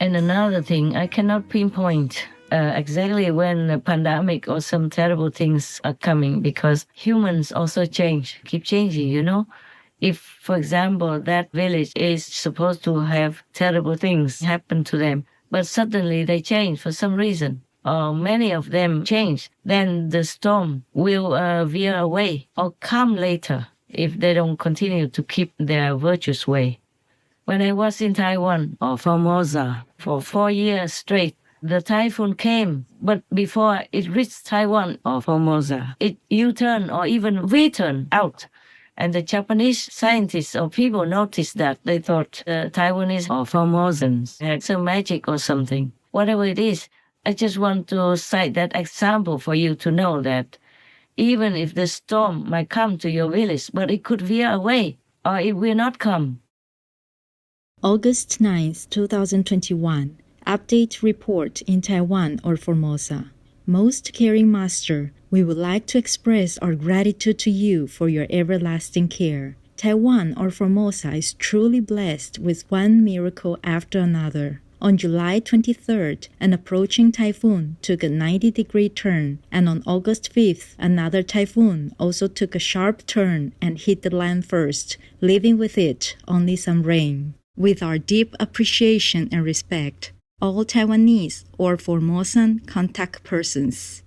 And another thing, I cannot pinpoint exactly when a pandemic or some terrible things are coming because humans also change, keep changing, you know? If, for example, that village is supposed to have terrible things happen to them, but suddenly they change for some reason, or many of them change, then the storm will veer away or come later if they don't continue to keep their virtuous way. When I was in Taiwan or Formosa for 4 years straight, the typhoon came, but before it reached Taiwan or Formosa, it U-turned or even V-turned out. And the Japanese scientists or people noticed that. They thought the Taiwanese or Formosans had some magic or something. Whatever it is, I just want to cite that example for you to know that even if the storm might come to your village, but it could veer away or it will not come. August 9th, 2021. Update report in Taiwan or Formosa. Most caring Master, we would like to express our gratitude to you for your everlasting care. Taiwan or Formosa is truly blessed with one miracle after another. On July 23rd, an approaching typhoon took a 90-degree turn, and on August 5th, another typhoon also took a sharp turn and hit the land first, leaving with it only some rain. With our deep appreciation and respect, all Taiwanese or Formosan contact persons.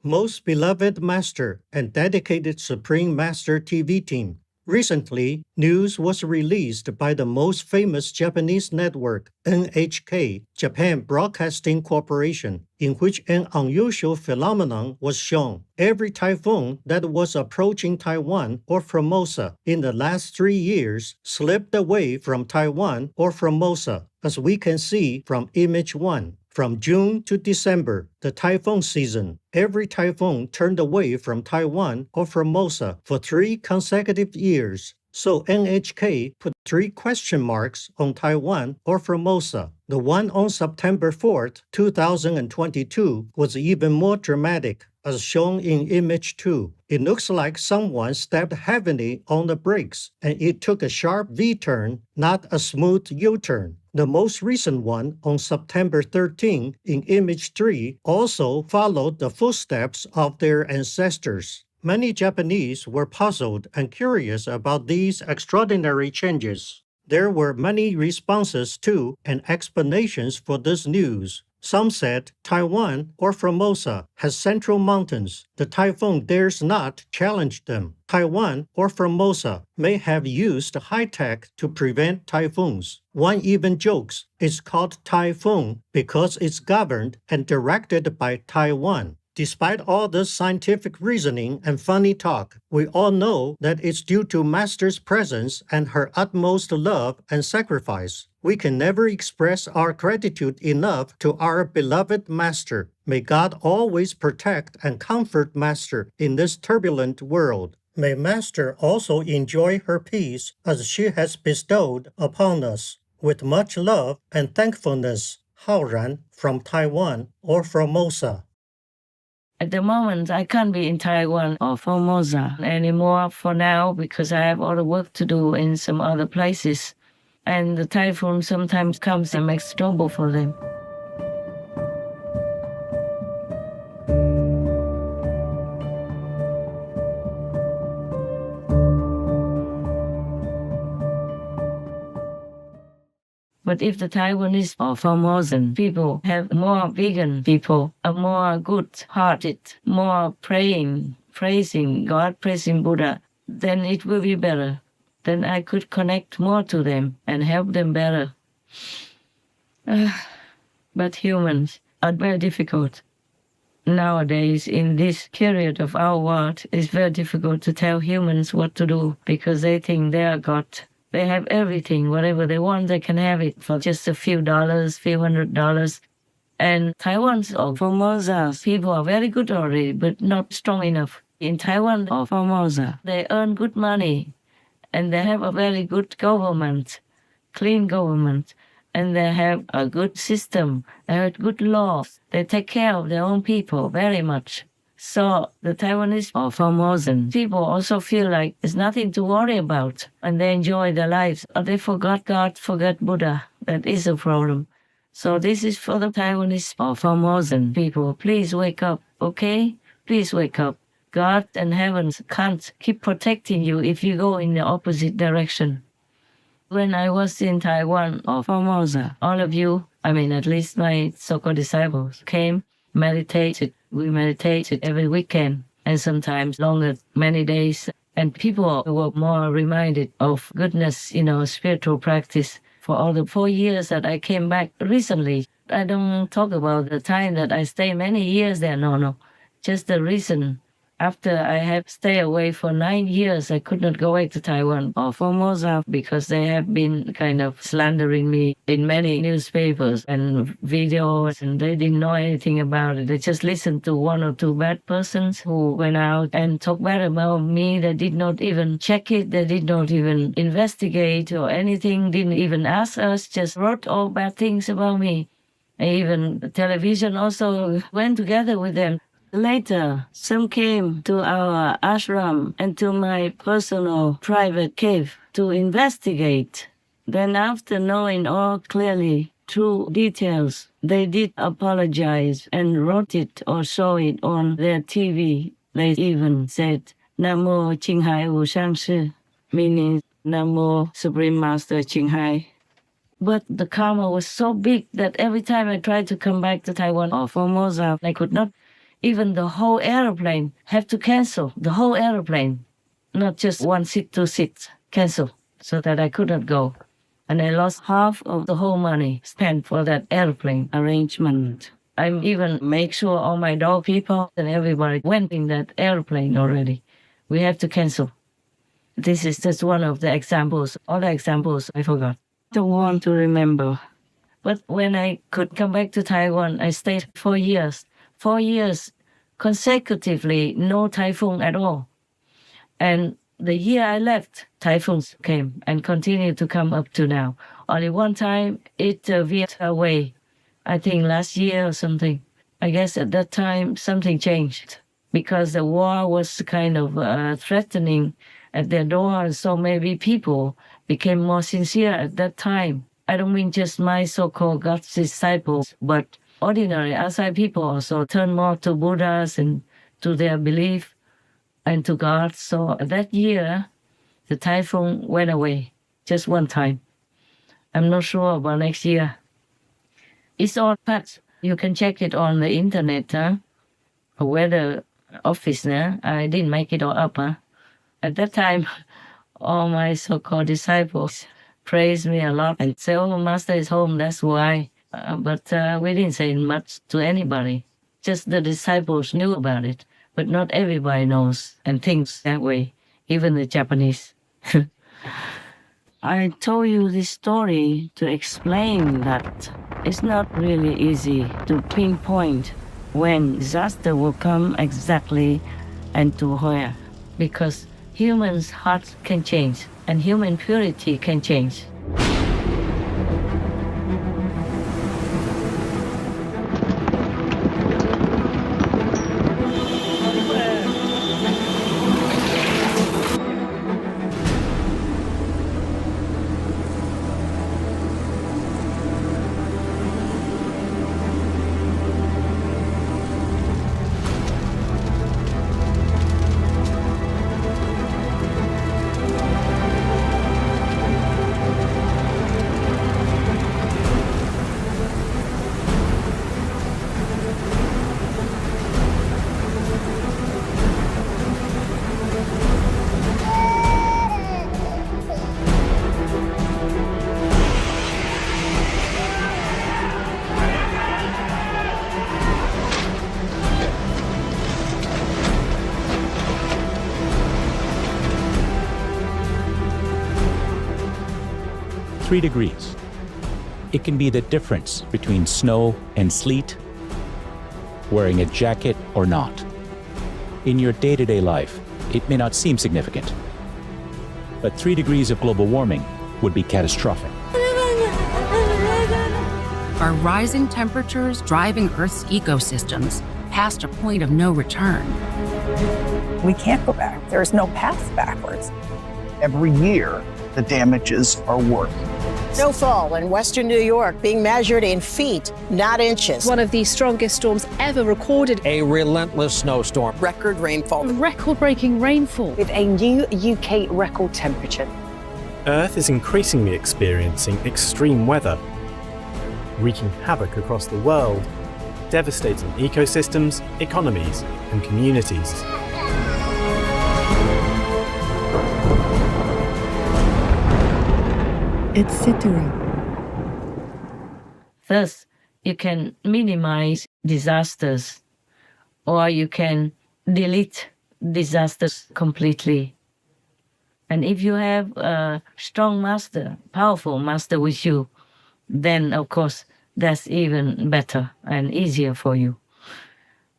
Most beloved Master and dedicated Supreme Master TV team. Recently, news was released by the most famous Japanese network, NHK, Japan Broadcasting Corporation, in which an unusual phenomenon was shown. Every typhoon that was approaching Taiwan or Formosa in the last 3 years slipped away from Taiwan or Formosa, as we can see from Image 1. From June to December, the typhoon season, every typhoon turned away from Taiwan or Formosa for 3 consecutive years. So NHK put 3 question marks on Taiwan or Formosa. The one on September 4th, 2022 was even more dramatic, as shown in Image 2. It looks like someone stepped heavily on the brakes, and it took a sharp V-turn, not a smooth U-turn. The most recent one on September 13 in Image 3 also followed the footsteps of their ancestors. Many Japanese were puzzled and curious about these extraordinary changes. There were many responses to and explanations for this news. Some said Taiwan or Formosa has central mountains. The typhoon dares not challenge them. Taiwan or Formosa may have used high-tech to prevent typhoons. One even jokes it's called typhoon because it's governed and directed by Taiwan. Despite all this scientific reasoning and funny talk, we all know that it's due to Master's presence and her utmost love and sacrifice. We can never express our gratitude enough to our beloved Master. May God always protect and comfort Master in this turbulent world. May Master also enjoy her peace as she has bestowed upon us. With much love and thankfulness, Haoran from Taiwan or Formosa. At the moment, I can't be in Taiwan or Formosa anymore for now because I have all the work to do in some other places. And the typhoon sometimes comes and makes trouble for them. But if the Taiwanese or Formosan people have more vegan people, a more good-hearted, more praying, praising God, praising Buddha, then it will be better. Then I could connect more to them and help them better. But humans are very difficult. Nowadays, in this period of our world, it's very difficult to tell humans what to do because they think they are God. They have everything, whatever they want, they can have it for just a few dollars, few $100. And Taiwan's or Formosa's people are very good already, but not strong enough. In Taiwan or Formosa, they earn good money, and they have a very good government, clean government, and they have a good system, they have good laws. They take care of their own people very much. So the Taiwanese or Formosan people also feel like there's nothing to worry about, and they enjoy their lives. Or they forgot God, forgot Buddha, That is a problem. So this is for the Taiwanese or Formosan people. Please wake up, okay? Please wake up. God and heavens can't keep protecting you if you go in the opposite direction. When I was in Taiwan or Formosa, all of you, at least my so-called disciples, came, meditated. We meditated every weekend and sometimes longer, many days. And people were more reminded of goodness, spiritual practice. For all the 4 years that I came back recently, I don't talk about the time that I stay many years there. No. Just the reason. After I have stayed away for 9 years, I could not go back to Taiwan or Formosa because they have been kind of slandering me in many newspapers and videos, and they didn't know anything about it. They just listened to one or two bad persons who went out and talked bad about me. They did not even check it. They did not even investigate or anything, didn't even ask us, just wrote all bad things about me. Even the television also went together with them. Later, some came to our ashram and to my personal private cave to investigate. Then after knowing all clearly, true details, they did apologize and wrote it or show it on their TV. They even said, Namo Qinghai Wu Shangshi, meaning Namo Supreme Master Qinghai. But the karma was so big that every time I tried to come back to Taiwan or Formosa, I could not. Even the whole airplane have to cancel, the whole airplane, not just 1 seat, 2 seats, cancel, so that I could not go. And I lost half of the whole money spent for that airplane arrangement. I even make sure all my dog people and everybody went in that airplane already. We have to cancel. This is just one of the examples. All the examples I forgot. Don't want to remember. But when I could come back to Taiwan, I stayed 4 years. 4 years consecutively, no typhoon at all. And the year I left, typhoons came and continue to come up to now. Only one time it veered away, I think last year or something. I guess at that time something changed because the war was kind of threatening at their door. So maybe people became more sincere at that time. I don't mean just my so-called God's disciples, but ordinary outside people also turn more to Buddhas and to their belief and to God. So that year, the typhoon went away just one time. I'm not sure about next year. It's all facts. You can check it on the internet, weather office. I didn't make it all up. At that time, all my so-called disciples praised me a lot and said, oh, Master is home, that's why. But we didn't say much to anybody. Just the disciples knew about it. But not everybody knows and thinks that way, even the Japanese. I told you this story to explain that it's not really easy to pinpoint when disaster will come exactly and to where. Because humans' hearts can change and human purity can change. Three degrees. It can be the difference between snow and sleet, wearing a jacket or not. In your day-to-day life, it may not seem significant, but 3 degrees of global warming would be catastrophic. Are rising temperatures driving Earth's ecosystems past a point of no return? We can't go back. There is no path backwards. Every year, the damages are worse. Snowfall in western New York being measured in feet, not inches. One of the strongest storms ever recorded. A relentless snowstorm. Record rainfall. Record-breaking rainfall. With a new UK record temperature. Earth is increasingly experiencing extreme weather, wreaking havoc across the world, devastating ecosystems, economies, and communities. etc. Thus, you can minimize disasters or you can delete disasters completely. And if you have a strong master, powerful master with you, then of course that's even better and easier for you.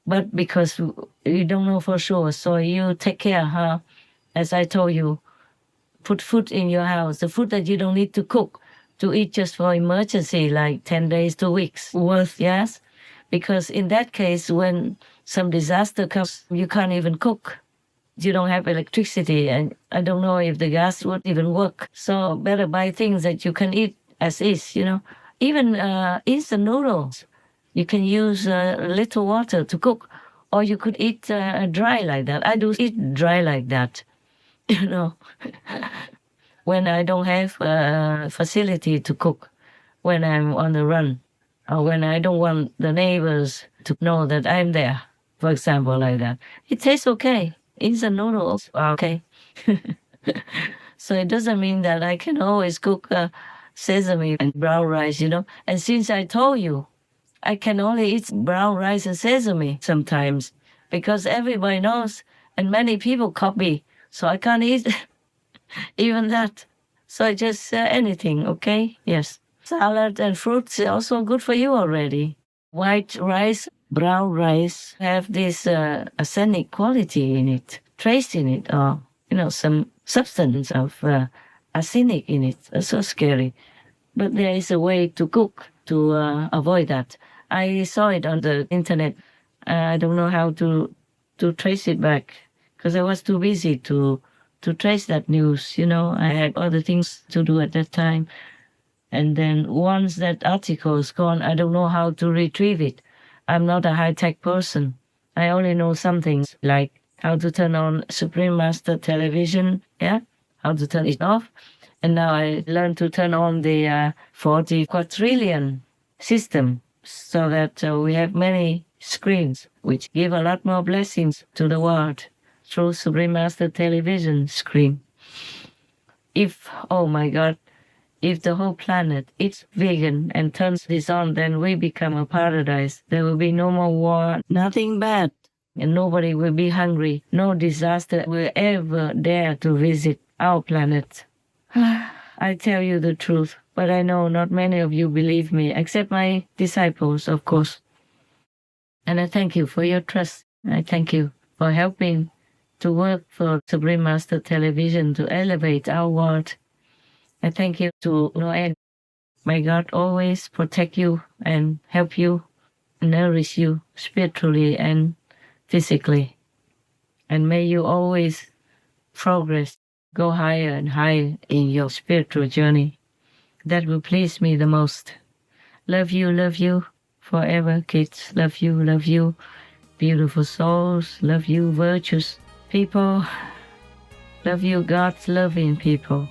But because you don't know for sure, so you take care, huh? As I told you, put food in your house, the food that you don't need to cook, to eat just for emergency, like 10 days, 2 weeks worth, yes? Because in that case, when some disaster comes, you can't even cook. You don't have electricity, and I don't know if the gas would even work. So better buy things that you can eat as is, you know? Even instant noodles, you can use little water to cook, or you could eat dry like that. I do eat dry like that. You know, when I don't have a facility to cook, when I'm on the run, or when I don't want the neighbors to know that I'm there, for example, like that. It tastes okay. Instant noodles are okay. So it doesn't mean that I can always cook sesame and brown rice, you know. And since I told you, I can only eat brown rice and sesame sometimes because everybody knows and many people copy. So I can't eat even that. So I just anything, okay? Yes. Salad and fruits are also good for you already. White rice, brown rice have this arsenic quality in it, trace in it, or, you know, some substance of arsenic in it. It's so scary. But there is a way to cook to avoid that. I saw it on the internet. I don't know how to trace it back, because I was too busy to trace that news, you know. I had other things to do at that time. And then once that article is gone, I don't know how to retrieve it. I'm not a high-tech person. I only know some things, like how to turn on Supreme Master television, yeah, how to turn it off. And now I learned to turn on the 40 quadrillion system so that we have many screens, which give a lot more blessings to the world through Supreme Master television screen. If, oh my God, if the whole planet is vegan and turns this on, then we become a paradise. There will be no more war, nothing bad, and nobody will be hungry. No disaster will ever dare to visit our planet. I tell you the truth, but I know not many of you believe me, except my disciples, of course. And I thank you for your trust. I thank you for helping to work for Supreme Master Television to elevate our world. I thank you to no end. May God always protect you and help you, nourish you spiritually and physically. And may you always progress, go higher and higher in your spiritual journey. That will please me the most. Love you forever, kids. Love you, beautiful souls. Love you, virtuous people. Love you, God's loving people.